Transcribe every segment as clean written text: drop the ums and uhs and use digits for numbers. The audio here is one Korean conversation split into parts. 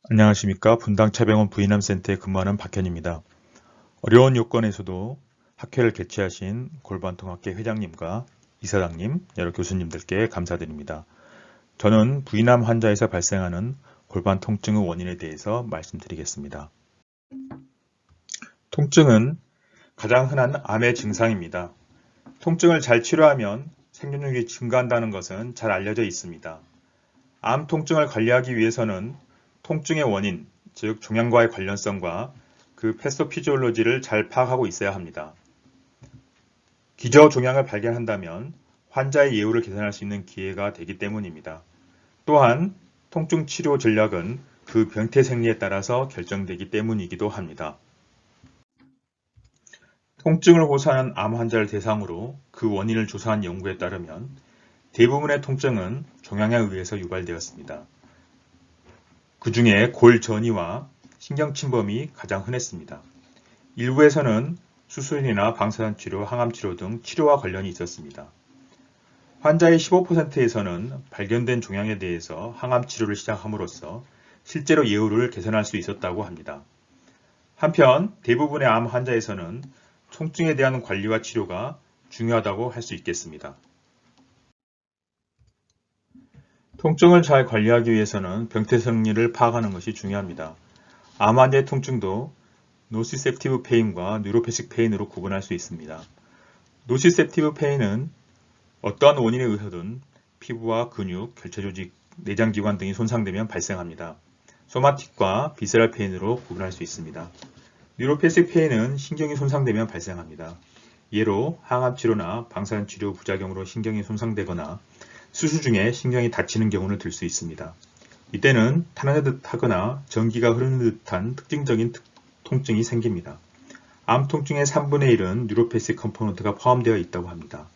안녕하십니까. 분당차병원 부인암센터에 근무하는 박현입니다. 어려운 요건에서도 학회를 개최하신 골반통학회 회장님과 이사장님, 여러 교수님들께 감사드립니다. 저는 부인암 환자에서 발생하는 골반 통증의 원인에 대해서 말씀드리겠습니다. 통증은 가장 흔한 암의 증상입니다. 통증을 잘 치료하면 생존율이 증가한다는 것은 잘 알려져 있습니다. 암 통증을 관리하기 위해서는 통증의 원인, 즉 종양과의 관련성과 그 패소피지올로지를 잘 파악하고 있어야 합니다. 기저 종양을 발견한다면 환자의 예후를 개선할 수 있는 기회가 되기 때문입니다. 또한 통증 치료 전략은 그 병태 생리에 따라서 결정되기 때문이기도 합니다. 통증을 호소하는 암 환자를 대상으로 그 원인을 조사한 연구에 따르면 대부분의 통증은 종양에 의해서 유발되었습니다. 그 중에 골 전이와 신경 침범이 가장 흔했습니다. 일부에서는 수술이나 방사선 치료, 항암 치료 등 치료와 관련이 있었습니다. 환자의 15%에서는 발견된 종양에 대해서 항암 치료를 시작함으로써 실제로 예후를 개선할 수 있었다고 합니다. 한편 대부분의 암 환자에서는 통증에 대한 관리와 치료가 중요하다고 할 수 있겠습니다. 통증을 잘 관리하기 위해서는 병태 생리를 파악하는 것이 중요합니다. 암 환자의 통증도 노시셉티브 페인과 뉴로패식 페인으로 구분할 수 있습니다. 노시셉티브 페인은 어떠한 원인에 의해서든 피부와 근육, 결체조직, 내장기관 등이 손상되면 발생합니다. 소마틱과 비세랄 페인으로 구분할 수 있습니다. 뉴로패식 페인은 신경이 손상되면 발생합니다. 예로 항암치료나 방사선치료 부작용으로 신경이 손상되거나 수술 중에 신경이 다치는 경우를 들 수 있습니다. 이때는 타는 듯 하거나 전기가 흐르는 듯한 특징적인 통증이 생깁니다. 암 통증의 3분의 1은 뉴로패식 컴포넌트가 포함되어 있다고 합니다.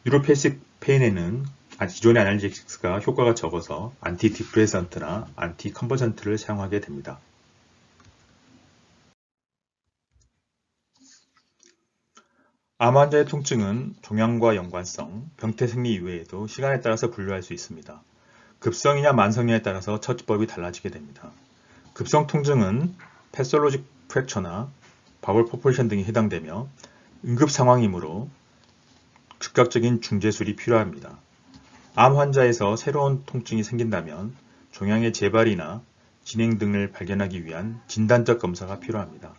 뉴로패식 페인에는 기존의 아날제식스가 효과가 적어서 안티디프레선트나 안티컨버전트를 사용하게 됩니다. 암 환자의 통증은 종양과 연관성, 병태 생리 이외에도 시간에 따라서 분류할 수 있습니다. 급성이냐 만성이냐에 따라서 처치법이 달라지게 됩니다. 급성 통증은 패솔로직 프랙처나 바울 퍼포레이션 등이 해당되며 응급 상황이므로 즉각적인 중재술이 필요합니다. 암 환자에서 새로운 통증이 생긴다면 종양의 재발이나 진행 등을 발견하기 위한 진단적 검사가 필요합니다.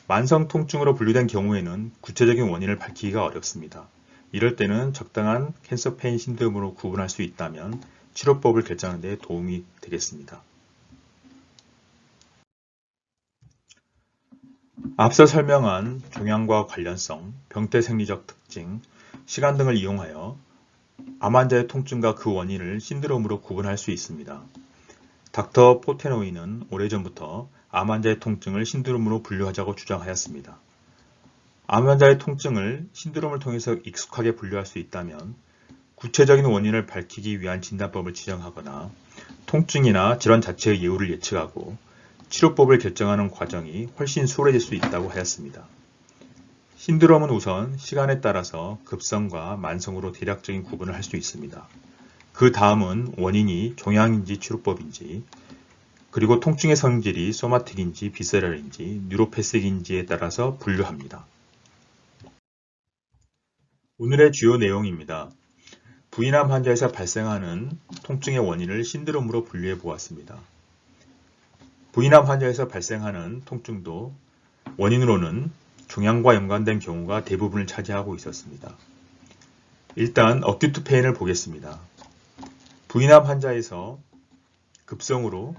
만성 통증으로 분류된 경우에는 구체적인 원인을 밝히기가 어렵습니다. 이럴 때는 적당한 캔서 페인 신드롬으로 구분할 수 있다면 치료법을 결정하는 데 도움이 되겠습니다. 앞서 설명한 종양과 관련성, 병태 생리적 특징, 시간 등을 이용하여 암 환자의 통증과 그 원인을 신드롬으로 구분할 수 있습니다. 닥터 포테노이는 오래전부터 암 환자의 통증을 신드롬으로 분류하자고 주장하였습니다. 암 환자의 통증을 신드롬을 통해서 익숙하게 분류할 수 있다면 구체적인 원인을 밝히기 위한 진단법을 지정하거나 통증이나 질환 자체의 예후를 예측하고 치료법을 결정하는 과정이 훨씬 수월해질 수 있다고 하였습니다. 신드롬은 우선 시간에 따라서 급성과 만성으로 대략적인 구분을 할 수 있습니다. 그 다음은 원인이 종양인지 치료법인지, 그리고 통증의 성질이 소마틱인지 비세랄인지 뉴로패식인지에 따라서 분류합니다. 오늘의 주요 내용입니다. 부인암 환자에서 발생하는 통증의 원인을 신드롬으로 분류해 보았습니다. 부인암 환자에서 발생하는 통증도 원인으로는 종양과 연관된 경우가 대부분을 차지하고 있었습니다. 일단 어큐트 페인을 보겠습니다. 부인암 환자에서 급성으로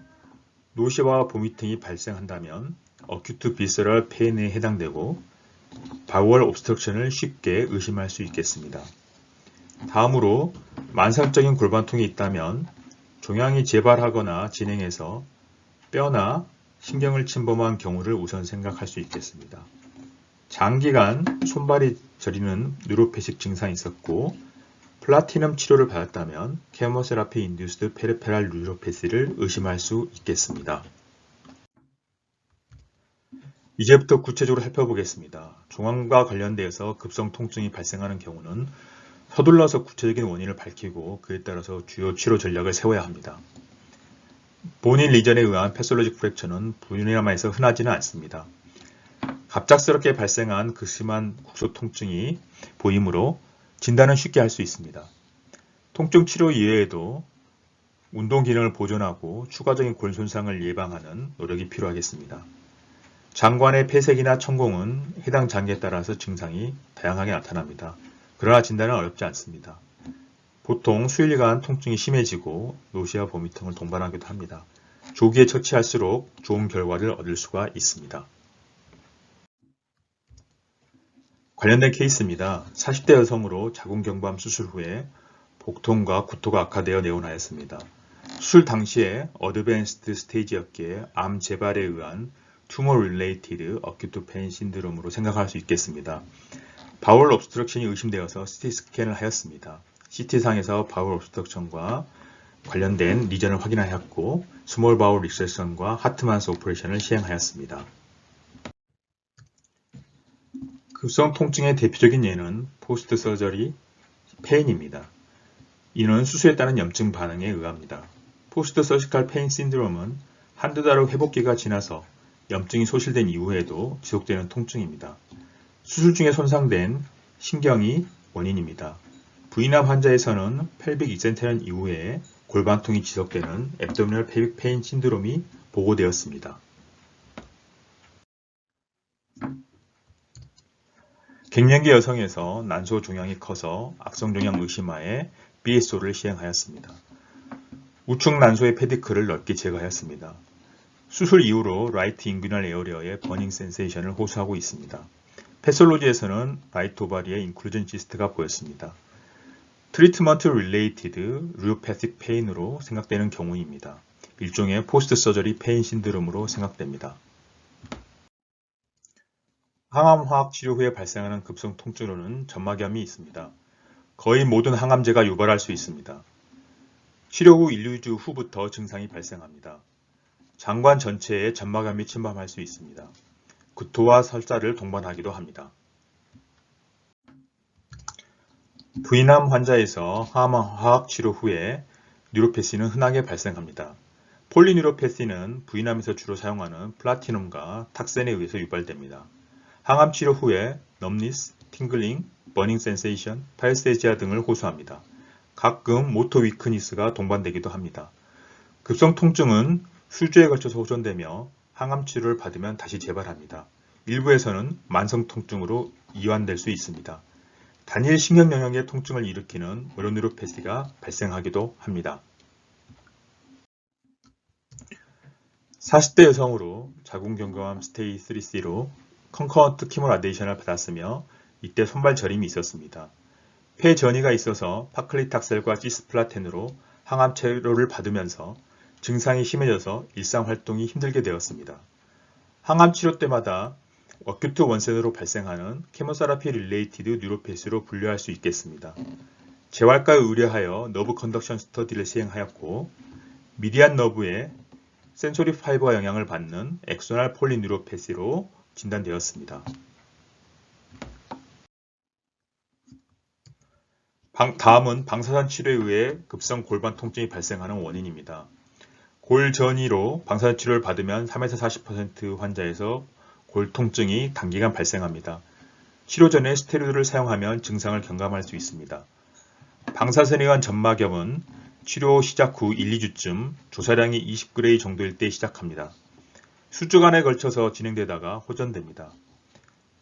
노시아와 보미팅이 발생한다면 어큐트 비세럴 페인에 해당되고 바우얼 옵스트럭션을 쉽게 의심할 수 있겠습니다. 다음으로 만성적인 골반통이 있다면 종양이 재발하거나 진행해서 뼈나 신경을 침범한 경우를 우선 생각할 수 있겠습니다. 장기간 손발이 저리는 뉴로패식 증상이 있었고 플라티넘 치료를 받았다면 케모세라피 인듀스드 페리페랄 뉴로패시를 의심할 수 있겠습니다. 이제부터 구체적으로 살펴보겠습니다. 종양과 관련되어서 급성 통증이 발생하는 경우는 서둘러서 구체적인 원인을 밝히고 그에 따라서 주요 치료 전략을 세워야 합니다. 본인 리전에 의한 패솔로직 프랙처는 부인암에서 흔하지는 않습니다. 갑작스럽게 발생한 극심한 국소 통증이 보이므로 진단은 쉽게 할 수 있습니다. 통증 치료 이외에도 운동 기능을 보존하고 추가적인 골 손상을 예방하는 노력이 필요하겠습니다. 장관의 폐색이나 천공은 해당 장기에 따라서 증상이 다양하게 나타납니다. 그러나 진단은 어렵지 않습니다. 보통 수일간 통증이 심해지고 노시와 보미통을 동반하기도 합니다. 조기에 처치할수록 좋은 결과를 얻을 수가 있습니다. 관련된 케이스입니다. 40대 여성으로 자궁경부암 수술 후에 복통과 구토가 악화되어 내원하였습니다. 수술 당시에 어드밴스드 스테이지였기에 암 재발에 의한 튜머 릴레이티드 어큐트 페인 신드롬으로 생각할 수 있겠습니다. 바울 옵스트럭션이 의심되어서 CT 스캔을 하였습니다. CT상에서 바울 옵스트럭션과 관련된 리전을 확인하였고 스몰 바울 리섹션과 하트만스 오퍼레이션을 시행하였습니다. 급성 통증의 대표적인 예는 포스트 서저리 페인입니다. 이는 수술에 따른 염증 반응에 의합니다. 포스트 서지컬 페인 신드롬은 한두 달의 회복기가 지나서 염증이 소실된 이후에도 지속되는 통증입니다. 수술 중에 손상된 신경이 원인입니다. 부인암 환자에서는 펠빅 이센테런 이후에 골반통이 지속되는 앱도미널 펠빅 페인 신드롬이 보고되었습니다. 갱년기 여성에서 난소 종양이 커서 악성 종양 의심하에 BSO를 시행하였습니다. 우측 난소의 페디클을 넓게 제거하였습니다. 수술 이후로 라이트 인구널 에어리어의 버닝 센세이션을 호소하고 있습니다. 패솔로지에서는 라이트 오바리에 인클루전 시스트가 보였습니다. 트리트먼트 릴레이티드 뉴로패틱 페인으로 생각되는 경우입니다. 일종의 포스트 서저리 페인 신드롬으로 생각됩니다. 항암화학 치료 후에 발생하는 급성 통증으로는 점막염이 있습니다. 거의 모든 항암제가 유발할 수 있습니다. 치료 후 1~2주 후부터 증상이 발생합니다. 장관 전체에 점막염이 침범할 수 있습니다. 구토와 설사를 동반하기도 합니다. 부인암 환자에서 항암화학 치료 후에 뉴로패시는 흔하게 발생합니다. 폴리뉴로패시는 부인암에서 주로 사용하는 플라티넘과 탁센에 의해서 유발됩니다. 항암 치료 후에 넘니스, 팅글링, 버닝 센세이션, 파레세지아 등을 호소합니다. 가끔 모토 위크니스가 동반되기도 합니다. 급성 통증은 수주에 걸쳐서 호전되며 항암 치료를 받으면 다시 재발합니다. 일부에서는 만성 통증으로 이완될 수 있습니다. 단일 신경 영역의 통증을 일으키는 모노뉴로패시가 발생하기도 합니다. 40대 여성으로 자궁경부암 스테이 3C로 컨커런트 키모라디에이션을 받았으며 이때 손발 저림이 있었습니다. 폐 전이가 있어서 파클리탁셀과 시스플라텐으로 항암 치료를 받으면서 증상이 심해져서 일상활동이 힘들게 되었습니다. 항암 치료 때마다 어큐트 원센으로 발생하는 케모세라피 릴레이티드 뉴로패시로 분류할 수 있겠습니다. 재활과에 의뢰하여 너브 컨덕션 스터디를 시행하였고 미디안 너브에 센소리 파이버가 영향을 받는 엑소날 폴리뉴로패시로 진단되었습니다. 다음은 방사선 치료에 의해 급성 골반 통증이 발생하는 원인입니다. 골전이로 방사선 치료를 받으면 3에서 40% 환자에서 골 통증이 단기간 발생합니다. 치료 전에 스테로이드를 사용하면 증상을 경감할 수 있습니다. 방사선에 의한 점막염은 치료 시작 후 1~2주쯤 조사량이 20g 정도일 때 시작합니다. 수주간에 걸쳐서 진행되다가 호전됩니다.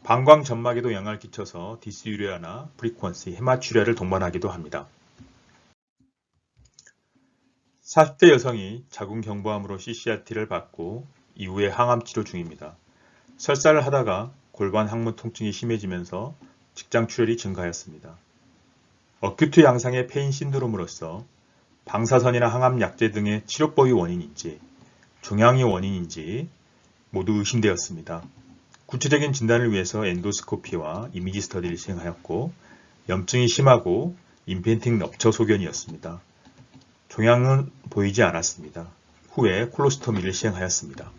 방광 점막에도 영향을 끼쳐서 디스유리아나 프리퀀시, 헤마츄리아를 동반하기도 합니다. 40대 여성이 자궁경부암으로 CCRT를 받고 이후에 항암 치료 중입니다. 설사를 하다가 골반 항문 통증이 심해지면서 직장 출혈이 증가하였습니다. 어큐트 양상의 페인 신드롬으로서 방사선이나 항암 약제 등의 치료법이 원인인지 종양이 원인인지 모두 의심되었습니다. 구체적인 진단을 위해서 엔도스코피와 이미지 스터디를 시행하였고 염증이 심하고 임펜팅 럽처 소견이었습니다. 종양은 보이지 않았습니다. 후에 콜로스토미를 시행하였습니다.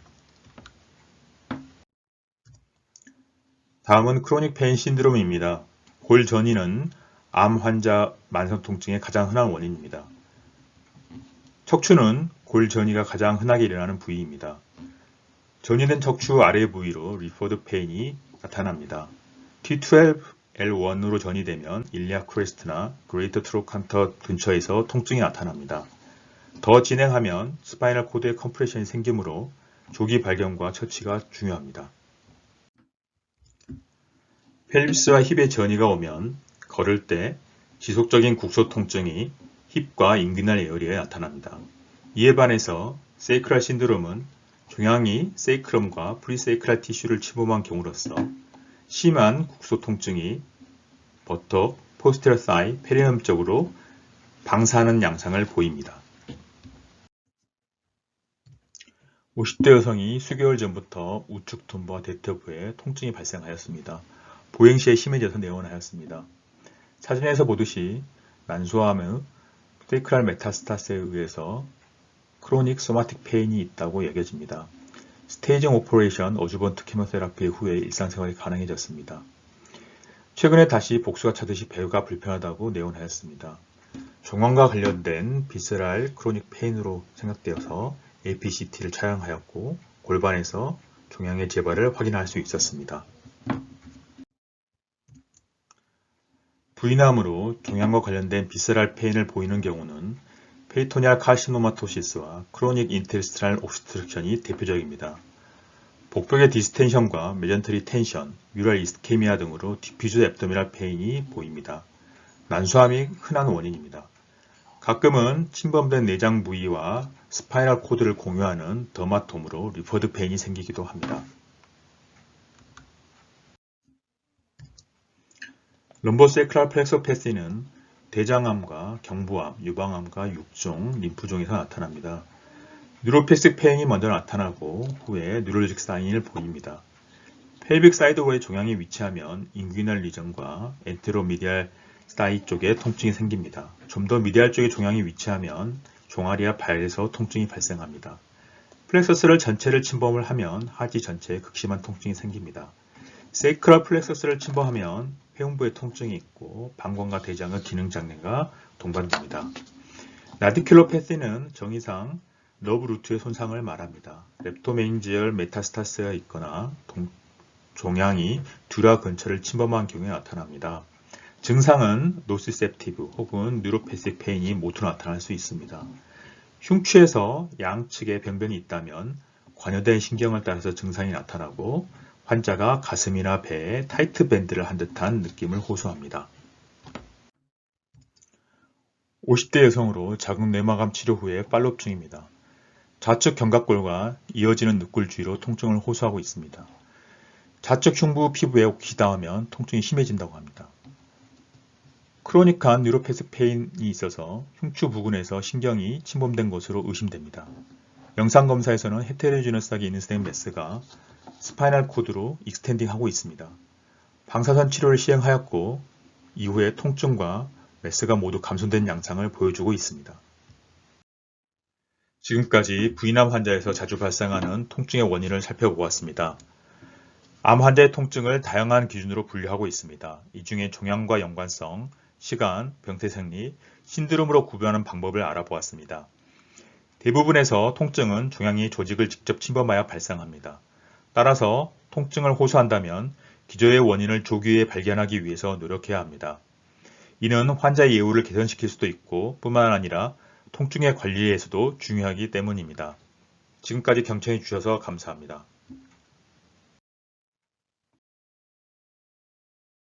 다음은 크로닉 페인 신드롬입니다. 골 전이는 암 환자 만성 통증의 가장 흔한 원인입니다. 척추는 골 전이가 가장 흔하게 일어나는 부위입니다. 전이된 척추 아래 부위로 리퍼드 페인이 나타납니다. T12L1으로 전이되면 일리아 크레스트나 그레이터 트로칸터 근처에서 통증이 나타납니다. 더 진행하면 스파이널 코드에 컴프레션이 생기므로 조기 발견과 처치가 중요합니다. 펠비스와 힙에 전이가 오면 걸을 때 지속적인 국소 통증이 힙과 인귀날 에어리어에 나타납니다. 이에 반해서 세이크랄 신드롬은 종양이 세이크럼과 프리세이크랄 티슈를 침범한 경우로서 심한 국소 통증이 버턱, 포스테리어 사이, 페리넘 쪽으로 방사하는 양상을 보입니다. 50대 여성이 수개월 전부터 우측 둔부와 대퇴부에 통증이 발생하였습니다. 보행 시에 심해져서 내원하였습니다. 사진에서 보듯이 난소암의 세이크랄 메타스타스에 의해서 크로닉 소마틱 페인이 있다고 여겨집니다. 스테이징 오퍼레이션 어주번트 케모테라피 후에 일상생활이 가능해졌습니다. 최근에 다시 복수가 차듯이 배가 불편하다고 내원하였습니다. 종양과 관련된 비세랄 크로닉 페인으로 생각되어서 APCT를 촬영하였고 골반에서 종양의 재발을 확인할 수 있었습니다. 부인암으로 종양과 관련된 비세랄 페인을 보이는 경우는 페리토니알 칼시노마토시스와 크로닉 인테스티널 옵스트럭션이 대표적입니다. 복벽의 디스텐션과 메전터리 텐션, 뮤랄 이스케미아 등으로 디퓨즈 앱도미널 페인이 보입니다. 난소암이 흔한 원인입니다. 가끔은 침범된 내장 부위와 스파이널 코드를 공유하는 더마톰으로 리퍼드 페인이 생기기도 합니다. 럼보세크랄 플렉소패시는 대장암과 경부암, 유방암과 육종, 림프종에서 나타납니다. 뉴로패식 페인이 먼저 나타나고 후에 뉴럴릭 사인을 보입니다. 펠빅 사이드웨이 종양이 위치하면 인귀널 리전과 엔테로미디알 사이 쪽에 통증이 생깁니다. 좀 더 미디알 쪽에 종양이 위치하면 종아리와 발에서 통증이 발생합니다. 플렉서스를 전체를 침범을 하면 하지 전체에 극심한 통증이 생깁니다. 세이크럴 플렉서스를 침범하면 폐음부에 통증이 있고 방광과 대장의 기능 장애가 동반됩니다. 라디큘로패시는 정의상 러브 루트의 손상을 말합니다. 렙토메인지얼 메타스타스가 있거나 종양이 듀라 근처를 침범한 경우에 나타납니다. 증상은 노시셉티브 혹은 뉴로패식 페인이 모두 나타날 수 있습니다. 흉추에서 양측에 병변이 있다면 관여된 신경을 따라서 증상이 나타나고 환자가 가슴이나 배에 타이트 밴드를 한 듯한 느낌을 호소합니다. 50대 여성으로 자궁 내막암 치료 후에 팔로업 중입니다. 좌측 견갑골과 이어지는 늑골 주위로 통증을 호소하고 있습니다. 좌측 흉부 피부에 기닿으면 통증이 심해진다고 합니다. 크로닉한 뉴로패식 페인이 있어서 흉추 부근에서 신경이 침범된 것으로 의심됩니다. 영상검사에서는 헤테로지너스하게 있는 매스가 스파이널 코드로 익스텐딩하고 있습니다. 방사선 치료를 시행하였고 이후에 통증과 매스가 모두 감소된 양상을 보여주고 있습니다. 지금까지 부인암 환자에서 자주 발생하는 통증의 원인을 살펴보았습니다. 암 환자의 통증을 다양한 기준으로 분류하고 있습니다. 이 중에 종양과 연관성, 시간, 병태 생리, 신드롬으로 구분하는 방법을 알아보았습니다. 대부분에서 통증은 종양이 조직을 직접 침범하여 발생합니다. 따라서 통증을 호소한다면 기저의 원인을 조기에 발견하기 위해서 노력해야 합니다. 이는 환자의 예후를 개선시킬 수도 있고 뿐만 아니라 통증의 관리에서도 중요하기 때문입니다. 지금까지 경청해 주셔서 감사합니다.